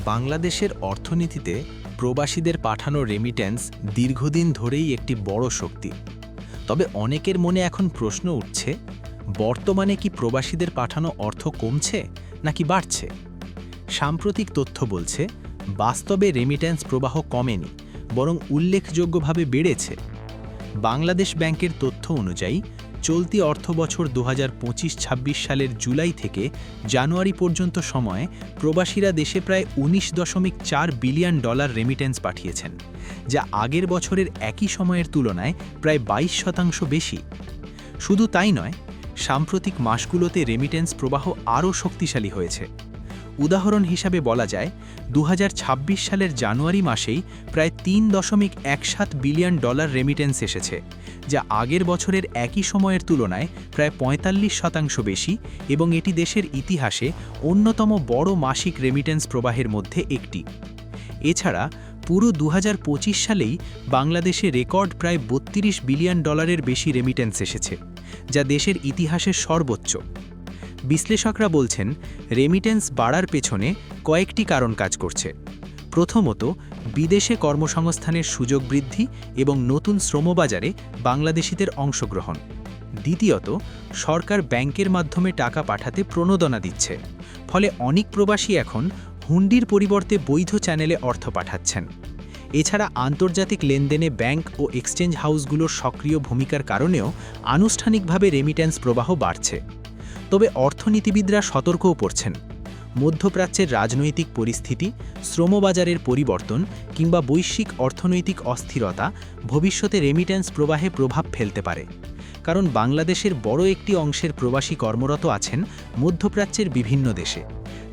বাংলাদেশের অর্থনীতিতে প্রবাসীদের পাঠানো রেমিট্যান্স দীর্ঘদিন ধরেই একটি বড় শক্তি। তবে অনেকের মনে এখন প্রশ্ন উঠছে, বর্তমানে কি প্রবাসীদের পাঠানো অর্থ কমছে নাকি বাড়ছে? সাম্প্রতিক তথ্য বলছে, বাস্তবে রেমিট্যান্স প্রবাহ কমেনি, বরং উল্লেখযোগ্যভাবে বেড়েছে। বাংলাদেশ ব্যাংকের তথ্য অনুযায়ী চলতি অর্থবছর 2025-26 সালের জুলাই থেকে জানুয়ারি পর্যন্ত সময়ে প্রবাসীরা দেশে প্রায় $19.4 বিলিয়ন রেমিট্যান্স পাঠিয়েছেন, যা আগের বছরের একই সময়ের তুলনায় প্রায় 22% বেশি। শুধু তাই নয়, সাম্প্রতিক মাসগুলোতে রেমিট্যান্স প্রবাহ আরও শক্তিশালী হয়েছে। উদাহরণ হিসাবে বলা যায়, 2026 সালের জানুয়ারি মাসেই প্রায় $3.17 বিলিয়ন রেমিট্যান্স এসেছে, যা আগের বছরের একই সময়ের তুলনায় প্রায় 45% বেশি এবং এটি দেশের ইতিহাসে অন্যতম বড় মাসিক রেমিট্যান্স প্রবাহের মধ্যে একটি। এছাড়া পুরো 2025 সালেই বাংলাদেশে রেকর্ড প্রায় $32 বিলিয়ন বেশি রেমিট্যান্স এসেছে, যা দেশের ইতিহাসের সর্বোচ্চ। বিশ্লেষকরা বলছেন, রেমিট্যান্স বাড়ার পেছনে কয়েকটি কারণ কাজ করছে। প্রথমত, বিদেশে কর্মসংস্থানের সুযোগ বৃদ্ধি এবং নতুন শ্রমবাজারে বাংলাদেশিদের অংশগ্রহণ। দ্বিতীয়ত, সরকার ব্যাংকের মাধ্যমে টাকা পাঠাতে প্রণোদনা দিচ্ছে, ফলে অনেক প্রবাসী এখন হুন্ডির পরিবর্তে বৈধ চ্যানেলে অর্থ পাঠাচ্ছেন। এছাড়া আন্তর্জাতিক লেনদেনে ব্যাংক ও এক্সচেঞ্জ হাউসগুলোর সক্রিয় ভূমিকার কারণেও আনুষ্ঠানিকভাবে রেমিট্যান্স প্রবাহ বাড়ছে। তবে অর্থনীতিবিদরা সতর্কও করছেন, মধ্যপ্রাচ্যের রাজনৈতিক পরিস্থিতি, শ্রমবাজারের পরিবর্তন কিংবা বৈশ্বিক অর্থনৈতিক অস্থিরতা ভবিষ্যতে রেমিট্যান্স প্রবাহে প্রভাব ফেলতে পারে। কারণ বাংলাদেশের বড় একটি অংশের প্রবাসী কর্মরত আছেন মধ্যপ্রাচ্যের বিভিন্ন দেশে,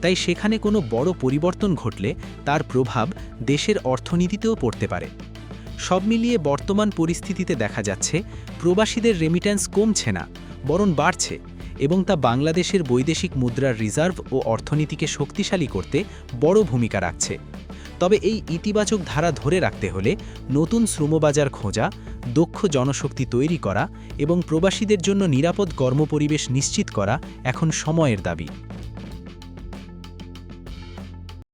তাই সেখানে কোনো বড় পরিবর্তন ঘটলে তার প্রভাব দেশের অর্থনীতিতেও পড়তে পারে। সব মিলিয়ে বর্তমান পরিস্থিতিতে দেখা যাচ্ছে, প্রবাসীদের রেমিট্যান্স কমছে না, বরং বাড়ছে, এবং তা বাংলাদেশের বৈদেশিক মুদ্রার রিজার্ভ ও অর্থনীতিকে শক্তিশালী করতে বড় ভূমিকা রাখছে। তবে এই ইতিবাচক ধারা ধরে রাখতে হলে নতুন শ্রমবাজার খোঁজা, দক্ষ জনশক্তি তৈরি করা এবং প্রবাসীদের জন্য নিরাপদ কর্মপরিবেশ নিশ্চিত করা এখন সময়ের দাবি।